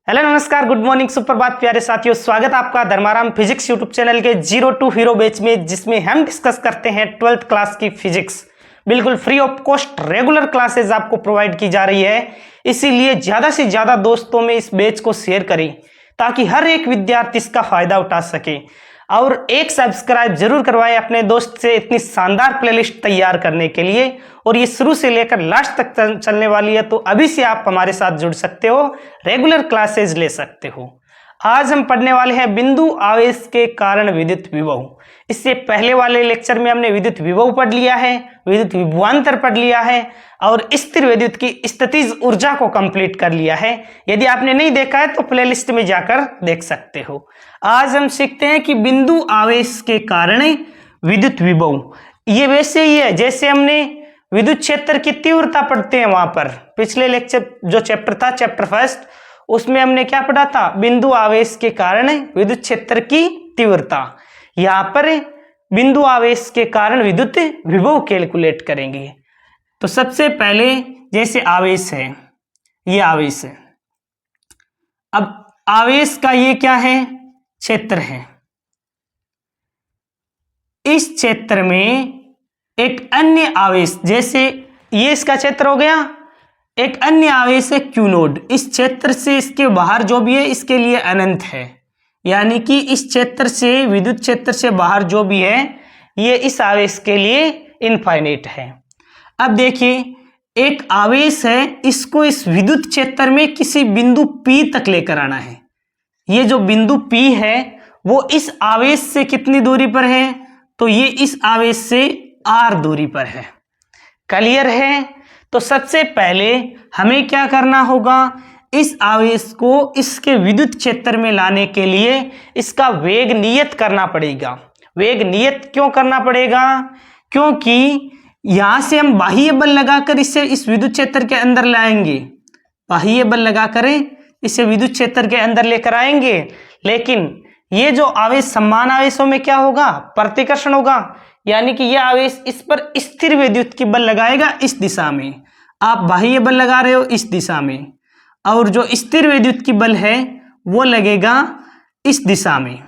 Hello नमस्कार, good morning, सुप्रभात प्यारे साथियों। स्वागत है आपका धर्माराम फिजिक्स यूट्यूब चैनल के 0 to हीरो बैच में, जिसमें हम डिस्कस करते हैं 12th क्लास की फिजिक्स। बिल्कुल free of cost regular classes आपको प्रोवाइड की जा रही है, इसीलिए ज्यादा से ज्यादा दोस्तों में इस बैच को शेयर करें ताकि हर एक विद्यार्थी इसका फायदा उठा सके। और एक सब्सक्राइब जरूर करवाएं अपने दोस्त से इतनी शानदार प्लेलिस्ट तैयार करने के लिए। और ये शुरू से लेकर लास्ट तक चलने वाली है, तो अभी से आप हमारे साथ जुड़ सकते हो, रेगुलर क्लासेस ले सकते हो। आज हम पढ़ने वाले हैं बिंदु आवेश के कारण विद्युत विभव। इससे पहले वाले लेक्चर में हमने विद्युत विभव पढ़ लिया है, विद्युत विभवांतर पढ़ लिया है और स्थिर विद्युत की स्थितिज ऊर्जा को कंप्लीट कर लिया है। यदि आपने नहीं देखा है तो प्लेलिस्ट में जाकर देख सकते हो। आज हम सीखते हैं कि बिंदु आवेश के कारण विद्युत विभव। ये वैसे ही है जैसे हमने विद्युत क्षेत्र की तीव्रता पढ़ते हैं। वहां पर पिछले लेक्चर जो चैप्टर था, चैप्टर फर्स्ट, उसमें हमने क्या पढ़ा था? बिंदु आवेश के कारण विद्युत क्षेत्र की तीव्रता। यहां पर बिंदु आवेश के कारण विद्युत विभव कैलकुलेट करेंगे। तो सबसे पहले जैसे आवेश है, ये आवेश है। अब आवेश का ये क्या है? क्षेत्र है। इस क्षेत्र में एक अन्य आवेश, जैसे ये इसका क्षेत्र हो गया, एक अन्य आवेश है क्यू नोड। इस क्षेत्र से इसके बाहर जो भी है इसके लिए अनंत है, यानी कि इस क्षेत्र से, विद्युत क्षेत्र से बाहर जो भी है ये इस आवेश के लिए इनफाइनाइट है। अब देखिए, एक आवेश है, इसको इस विद्युत क्षेत्र में किसी बिंदु P तक लेकर आना है। ये जो बिंदु P है वो इस आवेश से कितनी दूरी पर है? तो ये इस आवेश से R दूरी पर है। क्लियर है? तो सबसे पहले हमें क्या करना होगा? इस आवेश को इसके विद्युत क्षेत्र में लाने के लिए इसका वेग नियत करना पड़ेगा। वेग नियत क्यों करना पड़ेगा? क्योंकि यहां से हम बाह्य बल लगाकर इसे इस विद्युत क्षेत्र के अंदर लाएंगे, बाह्य बल लगाकर इसे विद्युत क्षेत्र के अंदर लेकर आएंगे, लेकिन ये जो आवेश समान आवेशों में क्या होगा? प्रतिकर्षण होगा, यानी कि यह आवेश इस पर स्थिर विद्युत की बल लगाएगा इस दिशा में। आप बाह्य बल लगा रहे हो इस दिशा में, और जो स्थिर विद्युत की बल है वो लगेगा इस दिशा में,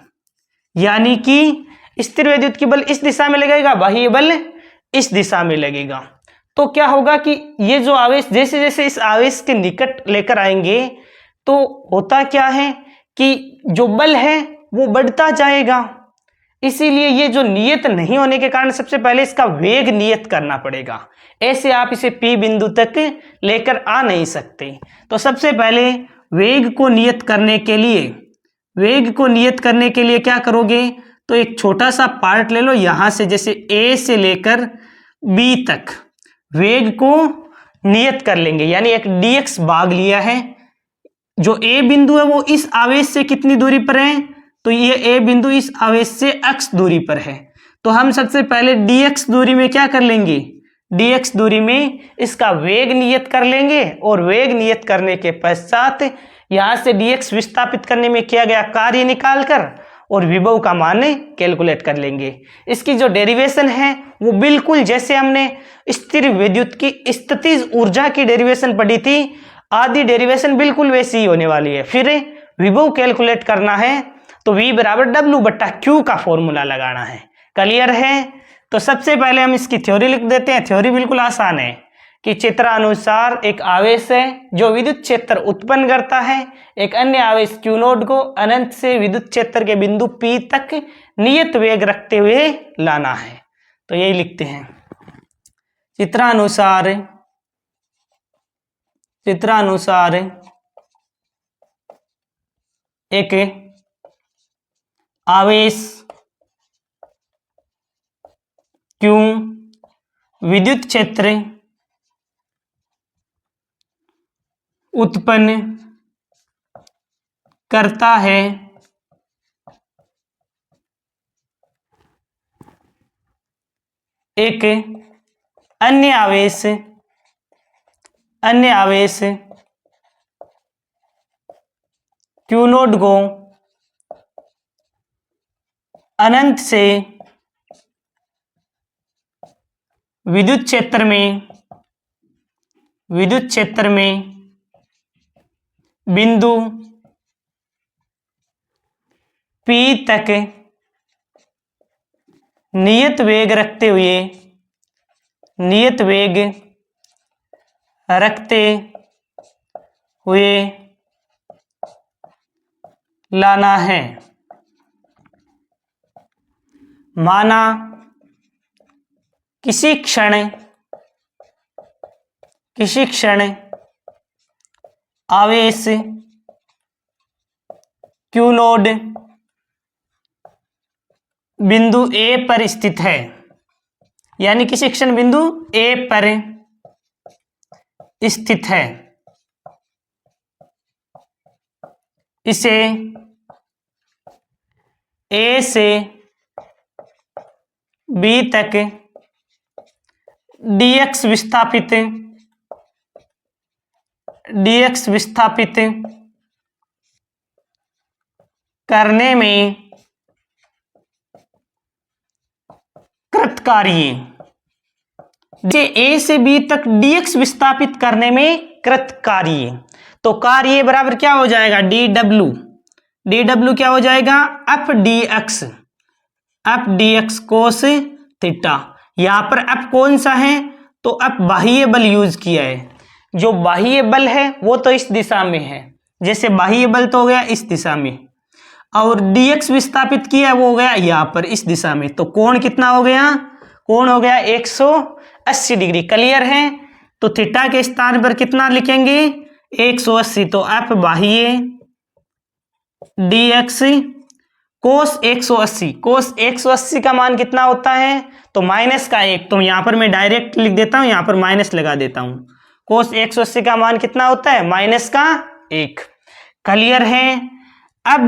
यानी कि स्थिर विद्युत की बल इस दिशा में लगेगा, बाह्य बल इस दिशा में लगेगा। तो क्या होगा कि ये जो आवेश जैसे जैसे इस आवेश के निकट लेकर आएंगे तो होता क्या है कि जो बल है वो बढ़ता जाएगा। इसीलिए ये जो नियत नहीं होने के कारण सबसे पहले इसका वेग नियत करना पड़ेगा। ऐसे आप इसे P बिंदु तक लेकर आ नहीं सकते। तो सबसे पहले वेग को नियत करने के लिए, वेग को नियत करने के लिए क्या करोगे? तो एक छोटा सा पार्ट ले लो, यहां से जैसे A से लेकर B तक वेग को नियत कर लेंगे, यानी एक dx भाग लिया है। जो A बिंदु है वो इस आवेश से कितनी दूरी पर है? तो ये A बिंदु इस आवेश से x दूरी पर है। तो हम सबसे पहले dx दूरी में क्या कर लेंगे? dx दूरी में इसका वेग नियत कर लेंगे, और वेग नियत करने के पश्चात यहां से dx विस्थापित करने में किया गया कार्य निकालकर और विभव का मान कैलकुलेट कर लेंगे। इसकी जो डेरिवेशन है वो बिल्कुल जैसे हमने स्थिर विद्युत की स्थितिज ऊर्जा की डेरिवेशन पढ़ी थी, आधी डेरिवेशन बिल्कुल वैसी ही होने वाली है। फिर विभव कैलकुलेट करना है तो V बराबर W/Q का फॉर्मूला लगाना है। क्लियर है? तो सबसे पहले हम इसकी थ्योरी लिख देते हैं। थ्योरी बिल्कुल आसान है कि चित्रानुसार एक आवेश है जो विद्युत क्षेत्र उत्पन्न करता है, एक अन्य आवेश Q नोड को अनंत से विद्युत क्षेत्र के बिंदु P तक नियत वेग रखते हुए लाना है। तो यही लिखते हैं, चित्रानुसार एक आवेश Q विद्युत क्षेत्र उत्पन्न करता है, एक अन्य आवेश Q नोड को अनंत से विद्युत क्षेत्र में बिंदु P तक नियत वेग रखते हुए लाना है। माना किसी क्षण आवेश Q नोड बिंदु A पर स्थित है, यानी किसी क्षण बिंदु A पर स्थित है, इसे A से B तक dx विस्थापित करने में कृतकार्य। A से B तक dx विस्थापित करने में कृतकार्य, तो कार्य बराबर क्या हो जाएगा, dw क्या हो जाएगा, अप dx कोस थीटा। यहां पर अप कौन सा है, तो अप बाह्य बल यूज किया है। जो बाह्य बल है वो तो इस दिशा में है, जैसे बाह्य बल तो हो गया इस दिशा में, और dx विस्थापित किया वो हो गया यहां पर इस दिशा में। तो कोण कितना हो गया, कोण हो गया 180 डिग्री। क्लियर है, तो थीटा के स्थान पर कितना लिखेंगे, 180। तो अप बाह्य dx कोस 180 का मान कितना होता है, तो -1। तो यहां पर मैं डायरेक्ट लिख देता हूं, यहां पर माइनस लगा देता हूं। कोस 180 का मान कितना होता है, -1। क्लियर है। अब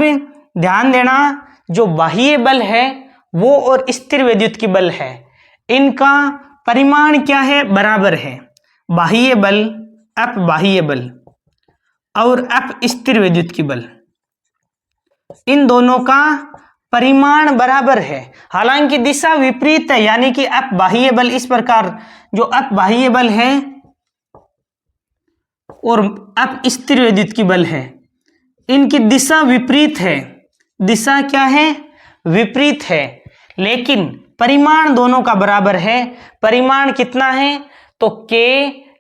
ध्यान देना, जो बाह्य बल है वो और स्थिर विद्युत की बल है, इनका परिमाण क्या है, बराबर है। बाह्य बल अप बाह्य बल और अप स्थिर विद्युत की बल, इन दोनों का परिमाण बराबर है, हालांकि दिशा विपरीत है। यानी कि अप बाह्य बल इस प्रकार, जो अप बाह्य बल है और अप स्थिर विद्युत की बल है, इनकी दिशा विपरीत है। दिशा क्या है, विपरीत है, लेकिन परिमाण दोनों का बराबर है। परिमाण कितना है, तो k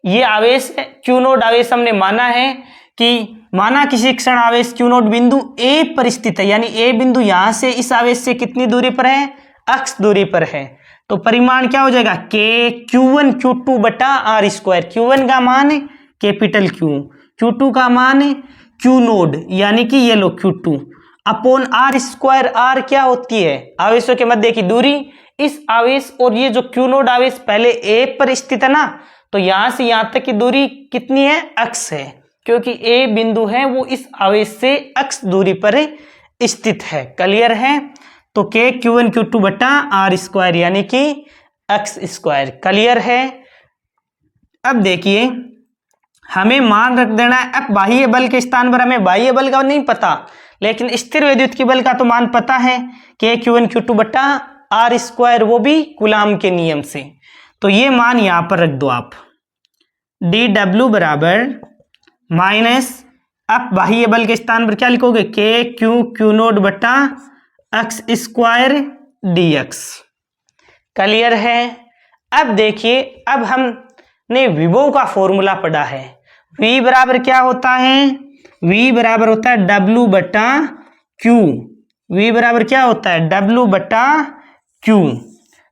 ये आवेश है, Q नोड आवेश हमने माना है कि माना किसी क्षण आवेश Q नोड बिंदु A पर स्थित है, यानी A बिंदु यहां से इस आवेश से कितनी दूरी पर है, अक्ष दूरी पर है। तो परिमाण क्या हो जाएगा, k Q1 Q2 बटा r²। Q1 का मान कैपिटल Q, Q2 का मान Q नोड यानी कि ये लो Q2 अपॉन r²। r क्या होती है, आवेशों के मध्य की दूरी। इस आवेश और ये जो Q नोड आवेश पहले A पर स्थित है ना, तो यहां से यहां तक की दूरी कितनी है, अक्ष है, क्योंकि A बिंदु है वो इस आवेश से अक्ष दूरी पर स्थित है। क्लियर है, तो k Q1 Q2 बटा r² यानी कि x²। क्लियर है। अब देखिए, हमें मान रख देना है अब बाह्य बल के स्थान पर, हमें बाह्य बल का नहीं पता, लेकिन स्थिर विद्युत की बल का तो मान पता है, k Q1 Q2 बटा r², वो भी कूलाम के नियम से। तो ये मान यहां पर रख दो आप, dw बराबर माइनस अब बाह्य बल के स्थान पर क्या लिखोगे, k Q नोड बटा x² dx। क्लियर है। अब देखिए, अब हमने विभव का फॉर्मूला पढ़ा है। V बराबर क्या होता है, V बराबर होता है W बटा Q। V बराबर क्या होता है, W बटा Q।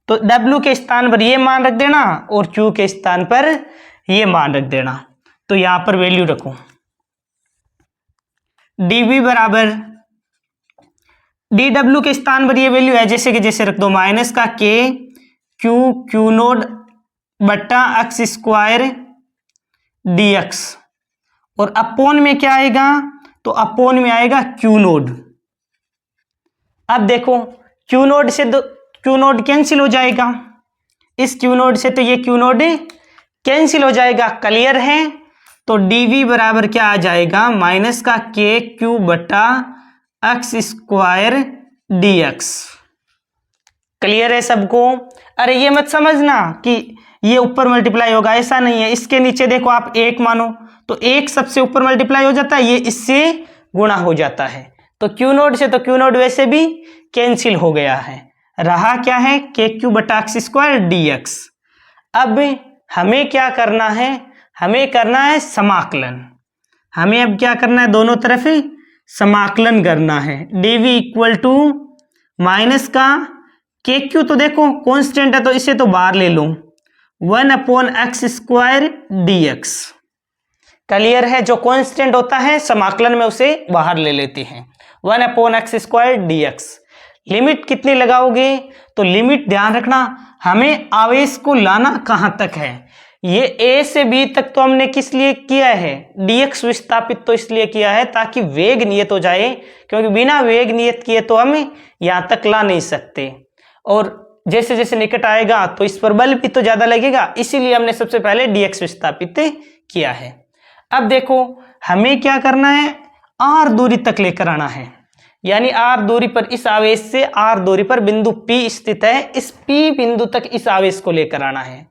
तो W के स्थान पर ये मान रख देना और Q के स्थान पर ये मान रख देना। तो यहां पर वैल्यू रखो, dV बराबर dW के स्थान पर ये वैल्यू है जैसे कि जैसे रख दो, माइनस का k Q नोड बटा x² dx, और अपोन में क्या आएगा, तो अपोन में आएगा Q नोड। अब देखो, Q नोड से Q नोड कैंसिल हो जाएगा, इस Q नोड से तो ये Q नोड कैंसिल हो जाएगा। क्लियर है। तो dV बराबर क्या आ जाएगा, माइनस का k Q बटा x² dx। क्लियर है सबको। अरे ये मत समझना कि ये ऊपर मल्टीप्लाई होगा, ऐसा नहीं है। इसके नीचे देखो आप 1 मानो, तो 1 सबसे ऊपर मल्टीप्लाई हो जाता है, ये इससे गुणा हो जाता है। तो क्यू नोड से तो क्यू नोड वैसे भी कैंसिल हो गया है, रहा क्या है के क्यू बटा एक्स स्क्वायर डी एक्स। अब हमें क्या करना है, हमें करना है समाकलन। हमें अब क्या करना है, दोनों तरफ समाकलन करना है। D V equal to minus का के क्यू तो देखो कॉन्स्टेंट है तो इसे तो बाहर ले लो, 1/x² dx। क्लियर है, जो कांस्टेंट होता है समाकलन में उसे बाहर ले लेते हैं, 1/x² dx। लिमिट कितनी लगाओगे, तो लिमिट ध्यान रखना हमें आवेश को लाना कहां तक है, ये a से b तक तो हमने किस लिए किया है, dx विस्थापित तो इसलिए किया है ताकि वेग नियत हो जाए, क्योंकि बिना वेग नियत किए तो हम यहां तक ला नहीं सकते, और जैसे जैसे निकट आएगा तो इस पर बल भी तो ज्यादा लगेगा, इसीलिए हमने सबसे पहले dx विस्थापित किया है। अब देखो हमें क्या करना है, r दूरी तक लेकर आना है, यानी r दूरी पर इस आवेश से r दूरी पर बिंदु P स्थित है, इस P बिंदु तक इस आवेश को लेकर आना है।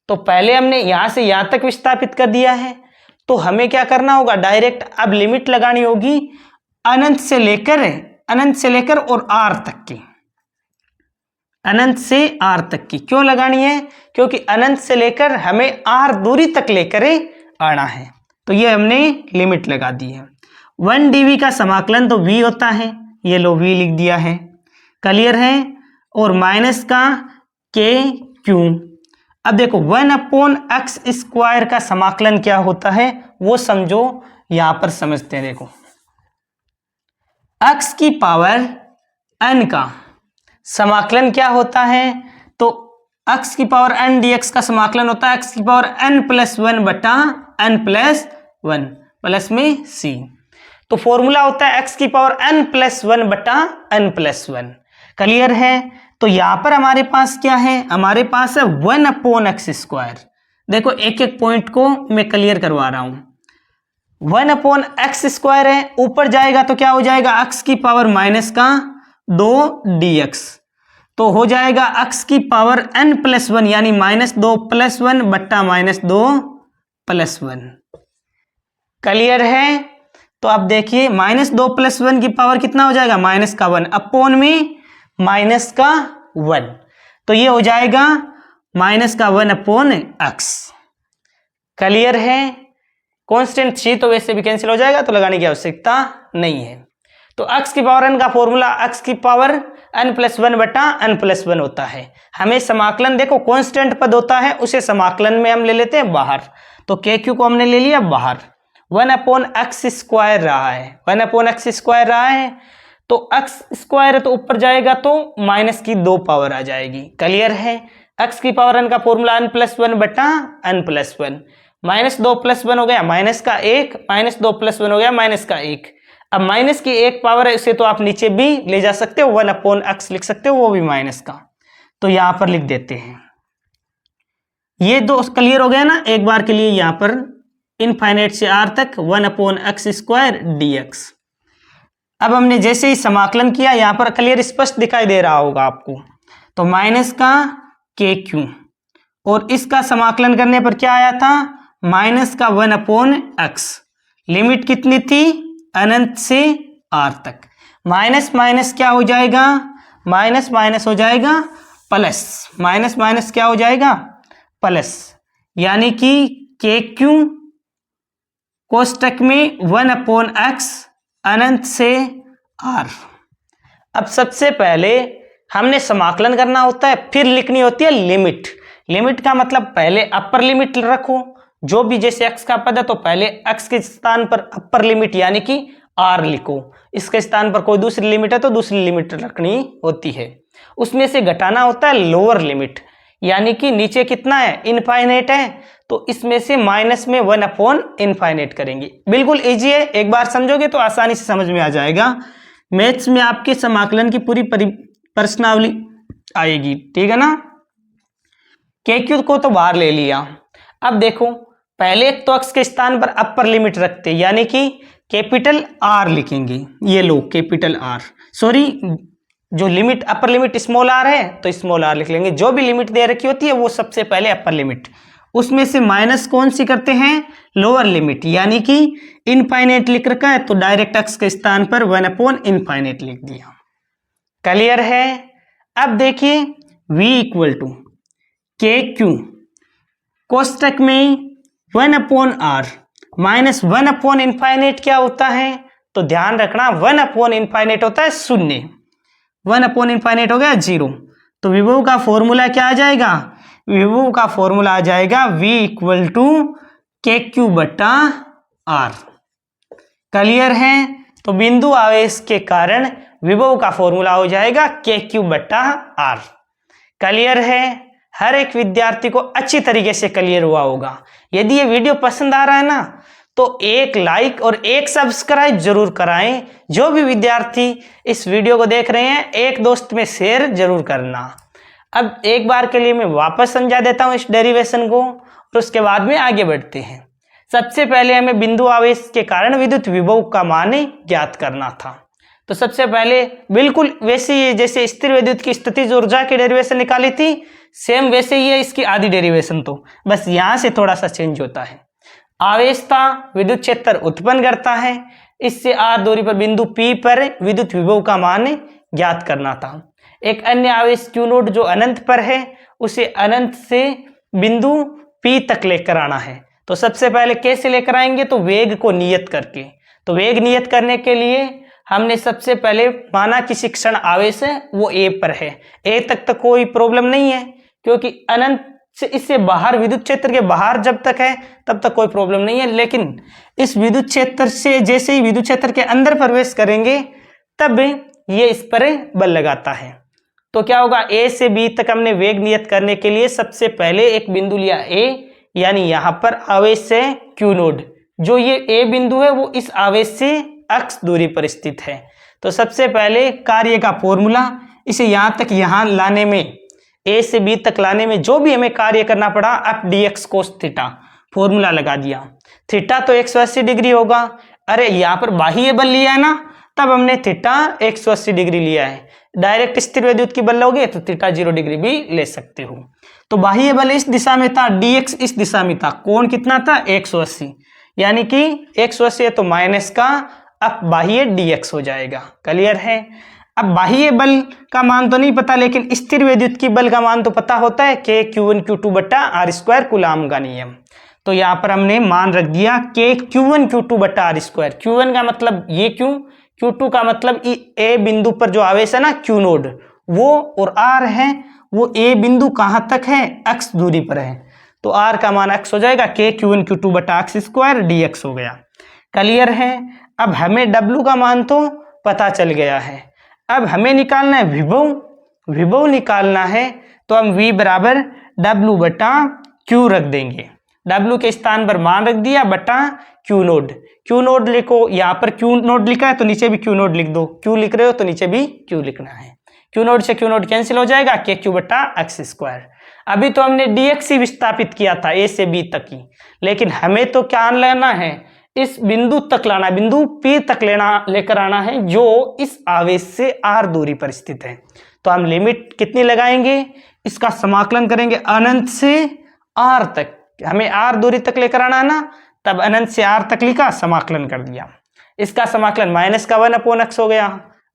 तो पहले हमने यहां से यहां तक विस्थापित कर दिया है, तो हमें क्या करना होगा, डायरेक्ट अब लिमिट लगानी होगी अनंत से लेकर और r तक की, अनंत से r तक की। क्यों लगानी है, क्योंकि अनंत से लेकर हमें r दूरी तक लेकर आना है, तो ये हमने लिमिट लगा दी है। 1 dv का समाकलन तो v होता है, ये लो v लिख दिया है, क्लियर है, और माइनस का के क्यू। अब देखो 1/x² का समाकलन क्या होता है वो समझो, यहां पर समझते हैं। देखो x की पावर n का समाकलन क्या होता है, तो x की पावर n dx का समाकलन होता है x की पावर n+1 बटा n+1 प्लस में c। तो फॉर्मूला होता है x की पावर n+1 बटा n+1। क्लियर है, तो यहां पर हमारे पास क्या है, हमारे पास है 1/x²। देखो एक एक पॉइंट को मैं क्लियर करवा रहा हूं। 1/x² है, ऊपर जाएगा तो क्या हो जाएगा, x की पावर -2 dx, तो हो जाएगा x की पावर n+1 यानी -2 + 1 बट्टा -2 + 1। क्लियर है, तो आप देखिए -2 + 1 की पावर कितना हो जाएगा, -1 अपॉन में -1, तो ये हो जाएगा -1/x। क्लियर है, कांस्टेंट c तो वैसे भी कैंसिल हो जाएगा, तो लगाने की आवश्यकता नहीं है। तो x की पावर n का फॉर्मूला x की पावर n+1 बटा n+1 होता है। हमें समाकलन देखो कांस्टेंट पद होता है, उसे समाकलन में हम ले लेते हैं बाहर, तो के क्यू को हमने ले लिया बाहर, 1/x² रहा है, 1/x² रहा है, तो x² है तो ऊपर जाएगा तो माइनस की 2 पावर आ जाएगी। क्लियर है, x की पावर n का फॉर्मूला n+1 बटा n+1, -2 + 1 हो गया -1, -2 + 1 हो गया -1। अब माइनस की 1 पावर है, इसे तो आप नीचे भी ले जा सकते हो, 1/x लिख सकते हो, वो भी माइनस का, तो यहां पर लिख देते हैं। ये दो क्लियर हो गया ना, एक बार के लिए यहां पर इनफाइनाइट से r तक 1/x² dx। अब हमने जैसे ही समाकलन किया, यहां पर क्लियर स्पष्ट दिखाई दे रहा होगा आपको, तो माइनस का के क्यू, और इसका समाकलन करने पर क्या आया था, -1/x। लिमिट कितनी थी, अनंत से r तक, माइनस माइनस क्या हो जाएगा, माइनस माइनस हो जाएगा प्लस, माइनस माइनस क्या हो जाएगा प्लस, यानी कि के क्यू कोष्टक में 1/x अनंत से r। अब सबसे पहले हमने समाकलन करना होता है, फिर लिखनी होती है लिमिट। लिमिट का मतलब पहले अपर लिमिट रखो, जो भी जैसे x का पद है तो पहले x के स्थान पर अपर लिमिट यानी कि r लिखो, इसके स्थान पर कोई दूसरी लिमिट है तो दूसरी लिमिट रखनी होती है। उसमें से घटाना होता है लोअर लिमिट, यानी कि नीचे कितना है, इनफाइनाइट है, तो इसमें से माइनस में 1/∞ करेंगे। बिल्कुल इजी है, एक बार समझोगे तो आसानी से समझ में आ जाएगा। मैथ्स में आपके समाकलन की पूरी प्रश्नावली आएगी, ठीक है ना। के क्यू को तो बाहर ले लिया। अब देखो पहले तो x के स्थान पर अपर लिमिट रखते, यानी कि कैपिटल R लिखेंगे, ये लो कैपिटल R, सॉरी जो limit upper limit small r है तो स्मॉल r लिख लेंगे। जो भी लिमिट दे रखी होती है वो सबसे पहले अपर लिमिट, उसमें से माइनस कौन सी करते हैं, लोअर लिमिट, यानी कि इनफाइनाइट लिख रखा है तो डायरेक्ट x के स्थान पर 1/इनफाइनाइट लिख दिया। क्लियर है। अब देखिए v इक्वल टू के क्यू, कोष्टक में 1/r माइनस 1/इनफाइनाइट क्या होता है, तो ध्यान रखना 1/इनफाइनाइट होता है शून्य, 1/इनफाइनाइट हो गया 0। तो विभव का फॉर्मूला क्या आ जाएगा, विभव का फॉर्मूला आ जाएगा v इक्वल टू के क्यू बटा आर। क्लियर है। तो बिंदु आवेश के कारण विभव का फॉर्मूला हो जाएगा के क्यू बटा आर। क्लियर है। हर एक विद्यार्थी को अच्छी तरीके से क्लियर हुआ होगा। यदि ये वीडियो पसंद आ रहा है ना तो एक लाइक और एक सब्सक्राइब जरूर कराएं। जो भी विद्यार्थी इस वीडियो को देख रहे हैं एक दोस्त में शेयर जरूर करना। अब एक बार के लिए मैं वापस समझा देता हूं इस डेरिवेशन को और उसके बाद में आगे बढ़ते हैं। सबसे पहले हमें बिंदु आवेश के कारण विद्युत विभव का मान ज्ञात करना था। तो सबसे पहले बिल्कुल वैसे ही जैसे स्थिर विद्युत की स्थितिज ऊर्जा की डेरिवेशन निकाली थी, सेम वैसे ही है इसकी आधी डेरिवेशन, तो बस यहां से थोड़ा सा चेंज होता है। आवेशता विद्युत क्षेत्र उत्पन्न करता है, इससे r दूरी पर बिंदु P पर विद्युत विभव का मान ज्ञात करना था। एक अन्य आवेश Q नोड जो अनंत पर है उसे अनंत से बिंदु P तक लेकर आना है। तो सबसे पहले कैसे लेकर आएंगे, तो वेग को नियत करके। तो वेग नियत करने के लिए हमने सबसे पहले माना किसी क्षण आवेश है वो A पर है, A तक तो कोई प्रॉब्लम नहीं है क्योंकि अनंत से इससे बाहर विद्युत क्षेत्र के बाहर जब तक है तब तक कोई प्रॉब्लम नहीं है। लेकिन इस विद्युत क्षेत्र से जैसे ही विद्युत क्षेत्र के अंदर प्रवेश करेंगे तब ये इस पर बल लगाता है। तो क्या होगा, A से B तक हमने वेग नियत करने के लिए सबसे पहले एक बिंदु लिया A, यानी यहाँ पर आवेश है Q नोड। जो ये A बिंदु है वो इस आवेश से x दूरी पर स्थित है। तो सबसे पहले कार्य का फॉर्मूला, इसे यहाँ तक यहाँ लाने में A से B तक लाने में जो भी हमें कार्य करना पड़ा, अब dx cos थीटा फॉर्मूला लगा दिया। थीटा तो 180 डिग्री होगा, अरे यहाँ पर बाह्य बल लिया है ना, तब हमने थीटा 180 डिग्री लिया है। डायरेक्ट स्थिर विद्युत की बल लोगे तो थीटा 0 डिग्री भी ले सकते हो। तो बाह्य बल इस दिशा में था, dx इस दिशा में था, कोण कितना था 180, यानी कि 180 है तो माइनस का अब बाह्य dx हो जाएगा। क्लियर है। अब बाह्य बल का मान तो नहीं पता, लेकिन स्थिर विद्युत की बल का मान तो पता होता है, k q1 q2 बटा आर स्क्वायर कूलाम का नियम। तो यहाँ पर हमने मान रख दिया k q1 q2 बटा आर स्क्वायर। q1 का मतलब ये q, q2 का मतलब a बिंदु पर जो आवेश है ना q नोड वो, और r है वो a बिंदु कहाँ तक है, x दूरी पर है। तो r का मान x हो जाएगा k q1 q2 बटा x स्क्वायर dx हो गया। क्लियर है। अब हमें w का मान तो पता चल गया है, अब हमें निकालना है विभव। विभव निकालना है तो हम v बराबर w बटा q रख देंगे। w के स्थान पर मान रख दिया बटा q नोड। q नोड लिखो, यहाँ पर q नोड लिखा है तो नीचे भी q नोड लिख दो, q लिख रहे हो तो नीचे भी q लिखना है। q नोड से q नोड कैंसिल हो जाएगा, k q बटा x स्क्वायर। अभी तो हमने dx ही विस्थापित किया था a से b तक ही, लेकिन हमें तो क्या लेना है, इस बिंदु तक लाना, बिंदु P तक लेकर आना है जो इस आवेश से r दूरी पर स्थित है। तो हम लिमिट कितनी लगाएंगे, इसका समाकलन करेंगे अनंत से r तक। हमें r दूरी तक लेकर आना है ना, तब अनंत से r तक लिखा, समाकलन कर दिया। इसका समाकलन माइनस का 1/x हो गया।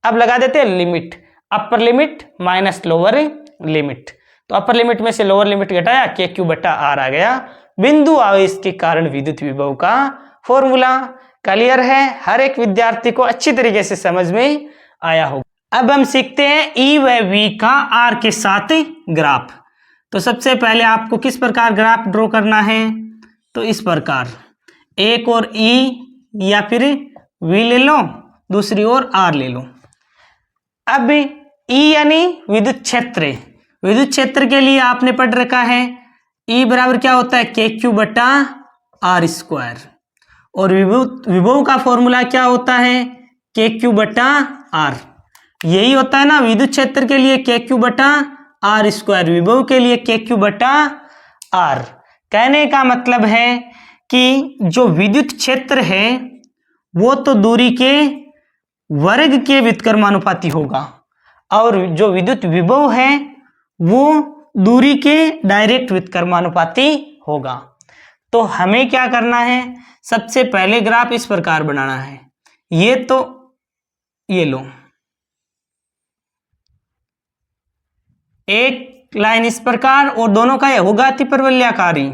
अब लगा देते हैं limit, upper limit minus lower limit. तो अपर लिमिट में से लोअर लिमिट घटाया, k q बटा r आ गया बिंदु आवेश के कारण विद्युत विभव का फॉर्मूला। क्लियर है। हर एक विद्यार्थी को अच्छी तरीके से समझ में आया होगा। अब हम सीखते हैं E व V का R के साथ ग्राफ। तो सबसे पहले आपको किस प्रकार ग्राफ ड्रॉ करना है, तो इस प्रकार, एक और E या फिर V ले लो, दूसरी ओर R ले लो। अब E यानी विद्युत क्षेत्र, विद्युत क्षेत्र के लिए आपने पढ़ रखा है E बराबर क्या होता है, के क्यू बटा आर स्क्वायर, और विभव का फॉर्मूला क्या होता है, के क्यू बटा आर। यही होता है ना विद्युत क्षेत्र के लिए के क्यू बटा आर स्क्वायर, विभव के लिए के क्यू बटा आर। कहने का मतलब है कि जो विद्युत क्षेत्र है वो तो दूरी के वर्ग के व्युत्क्रमानुपाती होगा, और जो विद्युत विभव है वो दूरी के डायरेक्ट व्युत्क्रमानुपाती होगा। तो हमें क्या करना है, सबसे पहले ग्राफ इस प्रकार बनाना है। ये लो, एक लाइन इस प्रकार और दोनों का होगा अतिपरवलयाकारी।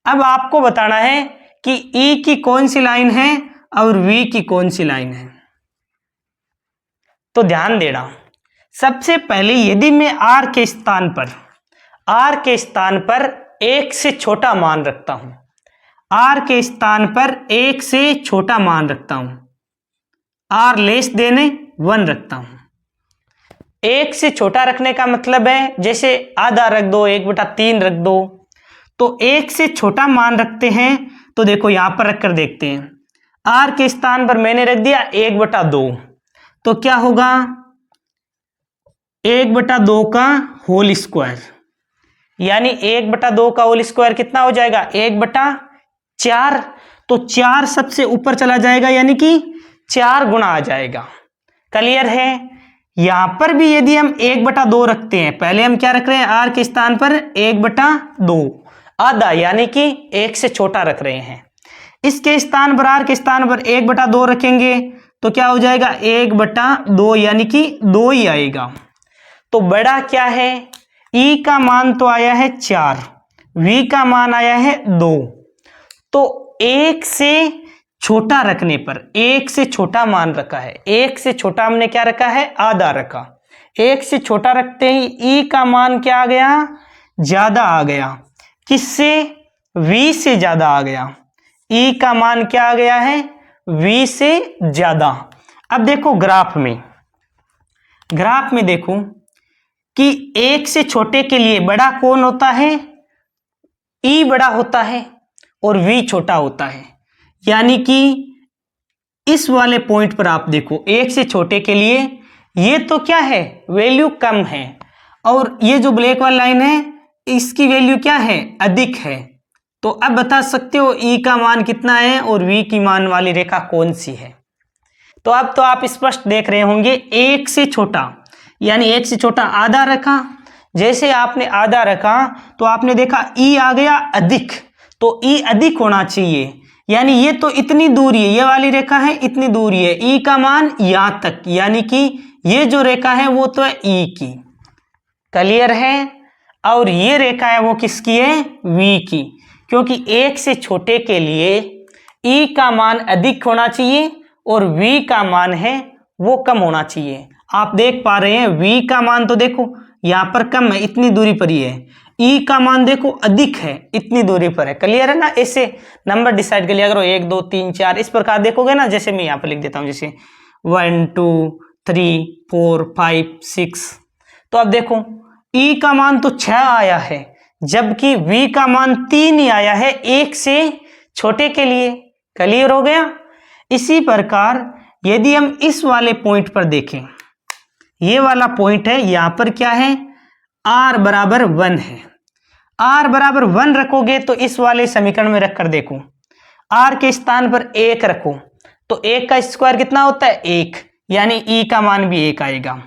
अब आपको बताना है कि ई की कौन सी लाइन है और वी की कौन सी लाइन है। तो ध्यान देना, सबसे पहले यदि मैं आर के स्थान पर एक से छोटा मान रखता हूं, आर के स्थान पर एक से छोटा मान रखता हूं, आर लेस देन 1 रखता हूं। एक से छोटा रखने का मतलब है जैसे आधा रख दो, 1/3 रख दो। तो एक से छोटा मान रखते हैं तो देखो यहां पर रखकर देखते हैं। आर के स्थान पर मैंने रख दिया 1/2, तो क्या होगा 1/2 का होल स्क्वायर, यानी 1/2 का होल स्क्वायर कितना हो जाएगा 1/4। तो 4 सबसे ऊपर चला जाएगा, यानी कि 4 गुना आ जाएगा। क्लियर है। यहां पर भी यदि हम 1/2 रखते हैं, पहले हम क्या रख रहे हैं, आर के स्थान पर 1/2 आधा, यानी कि 1 से छोटा रख रहे हैं। इसके स्थान पर, आर के स्थान पर 1/2 रखेंगे तो क्या हो जाएगा 1/2, यानी कि 2 ही आएगा। तो बड़ा क्या है, ई का मान तो आया है 4, वी का मान आया है 2। तो 1 से छोटा रखने पर, 1 से छोटा मान रखा है, 1 से छोटा हमने क्या रखा है, आधा रखा। 1 से छोटा रखते ही ई का मान क्या आ गया, ज्यादा आ गया। किससे, वी से ज्यादा आ गया। ई का मान क्या आ गया है, वी से ज्यादा। अब देखो ग्राफ में देखो कि 1 से छोटे के लिए बड़ा कौन होता है, ई बड़ा होता है और वी छोटा होता है। यानी कि इस वाले पॉइंट पर आप देखो 1 से छोटे के लिए ये तो क्या है, वैल्यू कम है, और ये जो ब्लैक वाली लाइन है इसकी वैल्यू क्या है, अधिक है। तो अब बता सकते हो ई का मान कितना है और वी की मान वाली रेखा कौन सी है। तो अब तो आप स्पष्ट देख रहे होंगे, 1 से छोटा यानी 1 से छोटा आधा रखा, जैसे आपने आधा रखा तो आपने देखा ई आ गया अधिक, तो ई अधिक होना चाहिए, यानी ये तो इतनी दूरी है, ये वाली रेखा है इतनी दूरी है, ई का मान यहां तक, यानी कि ये जो रेखा है वो तो है ई की। क्लियर है। और ये रेखा है वो किसकी है, वी की, क्योंकि 1 से छोटे के लिए ई का मान अधिक होना चाहिए और वी का मान है वो कम होना चाहिए। आप देख पा रहे हैं वी का मान तो देखो यहां पर कम है, इतनी दूरी पर ही है, ई का मान देखो अधिक है, इतनी दूरी पर है। क्लियर है ना। ऐसे नंबर डिसाइड कर लिया करो, 1 2 3 4 इस प्रकार देखोगे ना, जैसे मैं यहां पर लिख देता हूं, जैसे 1 2 3 4 5 6। तो अब देखो ई का मान तो 6 आया है, जबकि वी का मान 3 ही आया है 1 से छोटे के लिए। क्लियर हो गया। इसी प्रकार यदि हम इस वाले पॉइंट पर देखें, ये वाला पॉइंट है, यहां पर क्या है, r बराबर 1 है। r बराबर 1 रखोगे तो इस वाले समीकरण में रखकर देखो, r के स्थान पर 1 रखो तो 1 का स्क्वायर कितना होता है 1, यानी e का मान भी 1 आएगा।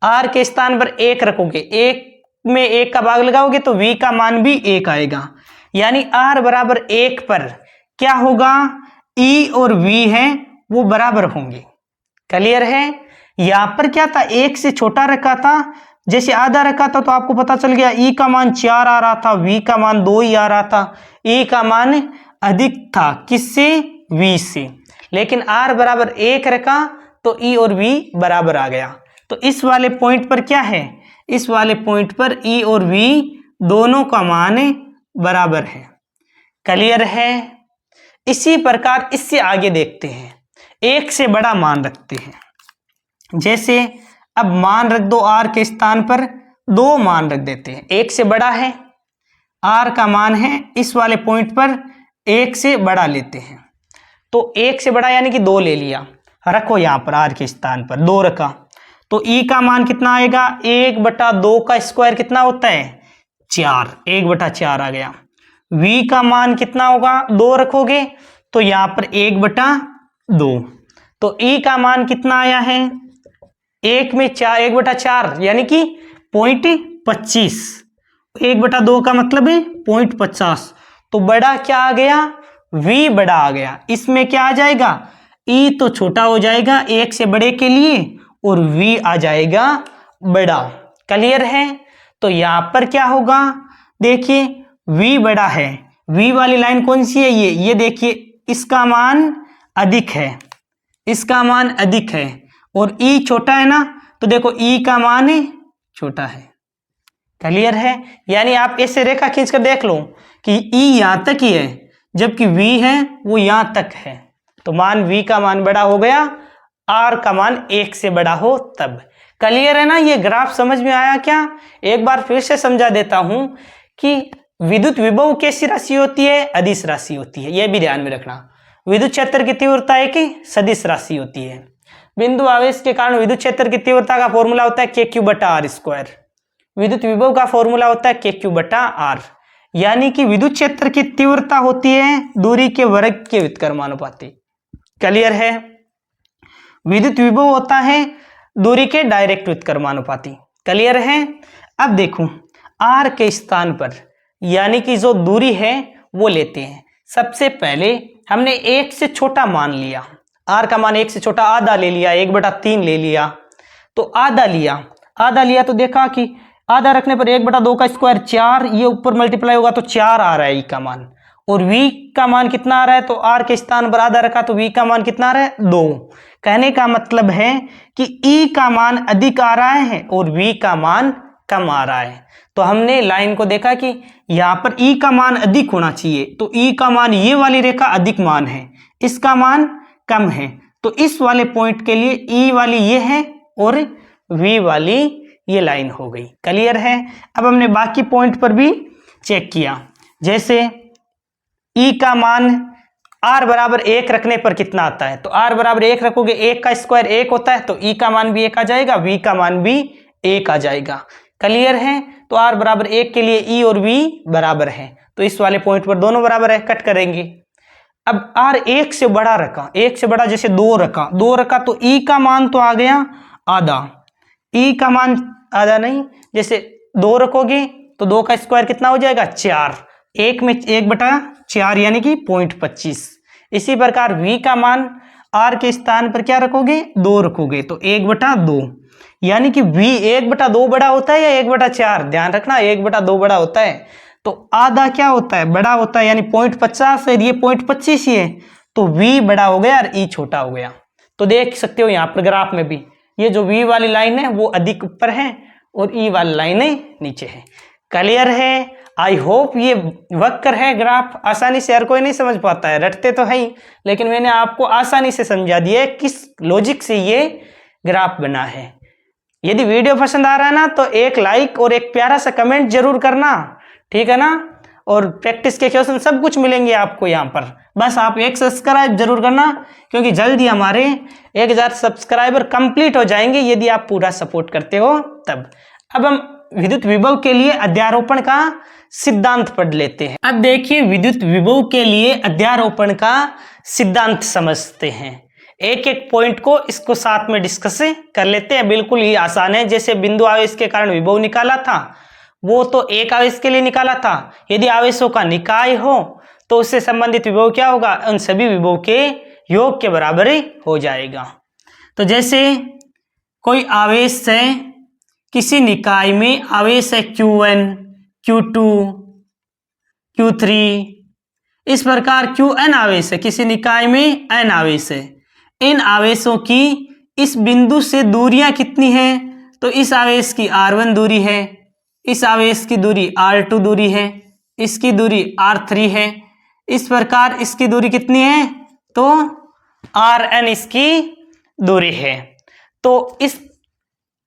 r के स्थान पर 1 रखोगे, 1 में 1 का भाग लगाओगे तो v का मान भी 1 आएगा, यानी r बराबर 1 पर क्या होगा, e और v है वो बराबर होंगे। क्लियर है। यहां पर क्या था, 1 से छोटा रखा था, जैसे आधा रखा था तो आपको पता चल गया ई का मान 4 आ रहा था, वी का मान 2 ही आ रहा था, ई का मान अधिक था किससे, वी से। लेकिन r बराबर 1 रखा तो ई और वी बराबर आ गया। तो इस वाले पॉइंट पर क्या है, इस वाले पॉइंट पर ई और वी दोनों का मान बराबर है। क्लियर है। इसी प्रकार इससे आगे देखते हैं, 1 से बड़ा मान रखते हैं। जैसे अब मान रख दो, r के स्थान पर 2 मान रख देते हैं, 1 से बड़ा है, r का मान है इस वाले पॉइंट पर 1 से बड़ा लेते हैं, तो 1 से बड़ा यानी कि 2 ले लिया, रखो यहां पर r के स्थान पर 2 रखा तो e का मान कितना आएगा, 1/2 का स्क्वायर कितना होता है 4, 1/4 आ गया। v का मान कितना होगा, 2 रखोगे तो यहां पर 1/2, तो e का मान कितना आया है, 1 में 4, 1/4 यानी कि 0.25, 1/2 का मतलब है 0.50, तो बड़ा क्या आ गया, v बड़ा आ गया। इसमें क्या आ जाएगा, e तो छोटा हो जाएगा 1 से बड़े के लिए और v आ जाएगा बड़ा। क्लियर है? तो यहां पर क्या होगा, देखिए v बड़ा है, v वाली लाइन कौन सी है, ये देखिए इसका मान अधिक है, इसका मान अधिक है और e छोटा है ना, तो देखो e का मान छोटा है। क्लियर है? यानी आप ऐसे रेखा खींचकर देख लो कि e यहां तक ही है जबकि v है वो यहां तक है, तो मान v का मान बड़ा हो गया, r का मान 1 से बड़ा हो तब। क्लियर है ना? ये ग्राफ समझ में आया क्या? एक बार फिर से समझा देता हूं कि विद्युत विभव कैसी राशि होती है, अदिश राशि होती है, यह भी ध्यान में रखना। विद्युत क्षेत्र की तीव्रता एक सदिश राशि होती है। बिंदु आवेश के कारण विद्युत क्षेत्र की तीव्रता का फॉर्मूला होता है KQ/R²। विद्युत विभव का फॉर्मूला होता है KQ/R, यानी कि विद्युत क्षेत्र की तीव्रता होती है दूरी के वर्ग के व्युत्क्रमानुपाती। क्लियर है? विद्युत विभव होता है दूरी के डायरेक्ट व्युत्क्रमानुपाती। क्लियर है? अब देखो R के स्थान पर यानी कि जो दूरी है वो लेते हैं। सबसे पहले हमने 1 से छोटा मान लिया, R का मान 1 से छोटा, आधा ले लिया, 1/3 ले लिया, तो आधा लिया तो देखा कि आधा रखने पर 1/2 का स्क्वायर 4, ये ऊपर मल्टीप्लाई होगा तो 4 आ रहा है ई का मान, और v का मान कितना आ रहा है, तो r के स्थान पर आधा रखा तो v का मान कितना आ रहा है, 2। कहने का मतलब है कि e का मान अधिक आ रहा है और v का मान कम आ रहा है। तो हमने लाइन को देखा कि यहाँ पर e का मान अधिक होना चाहिए, तो e का मान, ये वाली रेखा अधिक मान है, इसका मान कम है, तो इस वाले पॉइंट के लिए e वाली ये है और v वाली ये लाइन हो गई। क्लियर है? अब हमने बाकी पॉइंट पर भी चेक किया, जैसे e का मान r बराबर 1 रखने पर कितना आता है, तो r बराबर 1 रखोगे, 1 का स्क्वायर 1 होता है, तो e का मान भी 1 आ जाएगा, v का मान भी 1 आ जाएगा। क्लियर है? तो r बराबर 1 के लिए e और v बराबर है, तो इस वाले पॉइंट पर दोनों बराबर है, कट करेंगे। अब r 1 से बड़ा रखा, 1 से बड़ा जैसे 2 रखा तो e का मान तो आ गया आधा, e का मान आधा नहीं, जैसे 2 रखोगे तो 2 का स्क्वायर कितना हो जाएगा, 4, 1 में 1/4 यानी कि 0.25। इसी प्रकार v का मान r के स्थान पर क्या रखोगे, 2 रखोगे तो 1/2, यानी कि v 1/2 बड़ा होता है या 1/4, ध्यान रखना 1/2 बड़ा होता है, तो आधा क्या होता है, बड़ा होता है, यानी 0.50 है, ये 0.25 ही है, तो v बड़ा हो गया और e छोटा हो गया। तो देख सकते हो यहाँ पर ग्राफ में भी ये जो v वाली लाइन है वो अधिक ऊपर है और e वाली लाइनें नीचे है। क्लियर है? आई होप ये वक्र है ग्राफ, आसानी से हर कोई नहीं समझ पाता है, रटते तो है ही, लेकिन मैंने आपको आसानी से समझा दिया किस लॉजिक से ये ग्राफ बना है। यदि वीडियो पसंद आ रहा है ना तो एक लाइक और एक प्यारा सा कमेंट जरूर करना, ठीक है ना? और प्रैक्टिस के क्वेश्चन सब कुछ मिलेंगे आपको यहाँ पर, बस आप एक सब्सक्राइब जरूर करना, क्योंकि जल्दी हमारे 1000 सब्सक्राइबर कंप्लीट हो जाएंगे यदि आप पूरा सपोर्ट करते हो तब। अब हम विद्युत विभव के लिए अध्यारोपण का सिद्धांत पढ़ लेते हैं। अब देखिए विद्युत विभव के लिए अध्यारोपण का सिद्धांत समझते हैं, एक एक पॉइंट को इसको साथ में डिस्कस कर लेते हैं। बिल्कुल ही आसान है, जैसे बिंदु आवेश के कारण विभव निकाला था वो तो एक आवेश के लिए निकाला था, यदि आवेशों का निकाय हो तो उससे संबंधित विभव क्या होगा, उन सभी विभव के योग के बराबर ही हो जाएगा। तो जैसे कोई आवेश है, किसी निकाय में आवेश है Q1, Q2, Q3, इस प्रकार Qn आवेश है, किसी निकाय में n आवेश है, इन आवेशों की इस बिंदु से दूरियां कितनी हैं, तो इस आवेश की r1 दूरी है, इस आवेश की दूरी r2 दूरी है, इसकी दूरी r3 है, इस प्रकार इसकी दूरी कितनी है, तो rn इसकी दूरी है। तो इस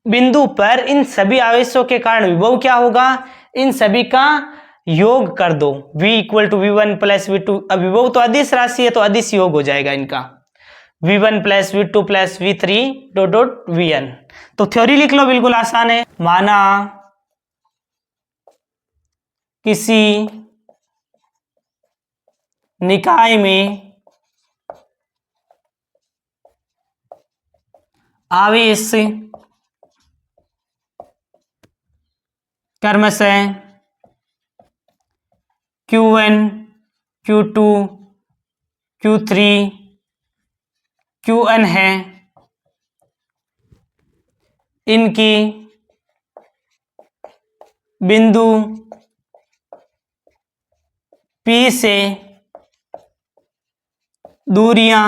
बिंदु पर इन सभी आवेशों के कारण विभव क्या होगा, इन सभी का योग कर दो, v = v1 + v2, अब विभव तो अदिश राशि है तो अदिश योग हो जाएगा इनका, v1 + v2 + v3 vn। तो थ्योरी लिख लो, बिल्कुल आसान है। माना किसी निकाय में आवेश क्रमशः Q1, Q2, Q3, Qn है, इनकी बिंदु P से दूरियां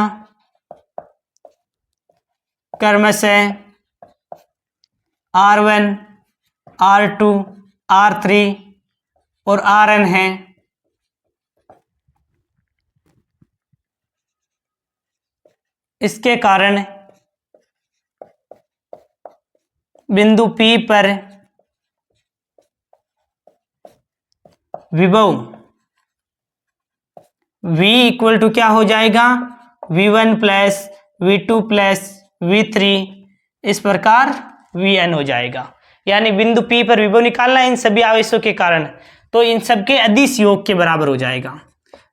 क्रमशः R1, R2, R3 और Rn है। इसके कारण बिंदु P पर विभव V इक्वल टू क्या हो जाएगा, V1 plus V2 plus V3, इस प्रकार Vn हो जाएगा। यानी बिंदु P पर विभव निकालना है इन सभी आवेशों के कारण, तो इन सबके अदिश योग के बराबर हो जाएगा।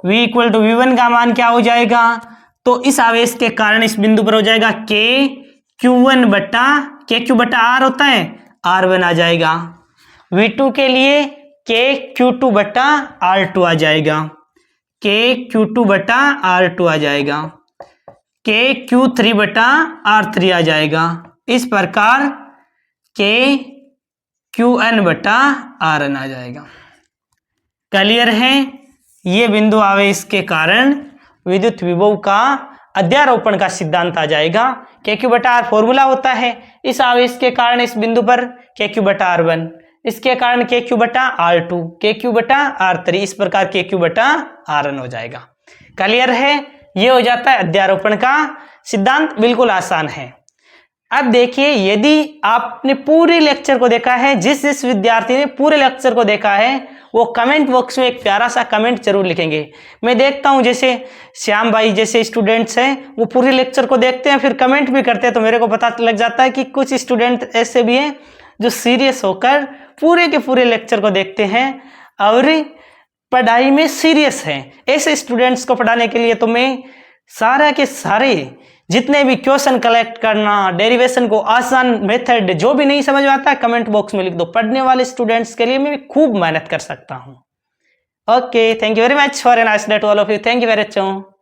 V इक्वल टू V1 का मान क्या हो जाएगा, तो इस आवेश के कारण इस बिंदु पर हो जाएगा K Q1 बटा KQ बटा R होता है, R1 आ जाएगा। V2 के लिए K Q2 बटा R2 आ जाएगा, K Q2 बटा R2 आ जाएगा, K Q3 बटा R3 आ जाएगा। इस प्रकार K Qn बटा Rn आ जाएगा। क्लियर है? ये बिंदु आवेश के कारण विद्युत विभव का अध्यारोपण का सिद्धांत आ जाएगा। KQ बटा R फॉर्मूला होता है, इस आवेश के कारण इस बिंदु पर KQ बटा R1, इसके कारण KQ बटा R2, KQ बटा R3, इस प्रकार KQ बटा Rn हो जाएगा। क्लियर है? ये हो जाता है अध्यारोपण का सिद्धांत, बिल्कुल आसान है। अब देखिए, यदि आपने पूरे लेक्चर को देखा है, जिस विद्यार्थी ने पूरे लेक्चर को देखा है वो कमेंट बॉक्स में एक प्यारा सा कमेंट जरूर लिखेंगे। मैं देखता हूं जैसे श्याम भाई जैसे स्टूडेंट्स हैं वो पूरे लेक्चर को देखते हैं फिर कमेंट भी करते हैं, तो मेरे को पता लग जाता है कि कुछ स्टूडेंट ऐसे भी हैं जो सीरियस होकर पूरे के पूरे लेक्चर को देखते हैं और पढ़ाई में सीरियस हैं। ऐसे स्टूडेंट्स को पढ़ाने के लिए तो मैं सारे के सारे जितने भी क्वेश्चन कलेक्ट करना, डेरिवेशन को आसान मेथड जो भी नहीं समझ में आता है कमेंट बॉक्स में लिख दो। पढ़ने वाले स्टूडेंट्स के लिए मैं खूब मेहनत कर सकता हूं। Okay, thank you very much for a nice day to all of you. Thank you very much.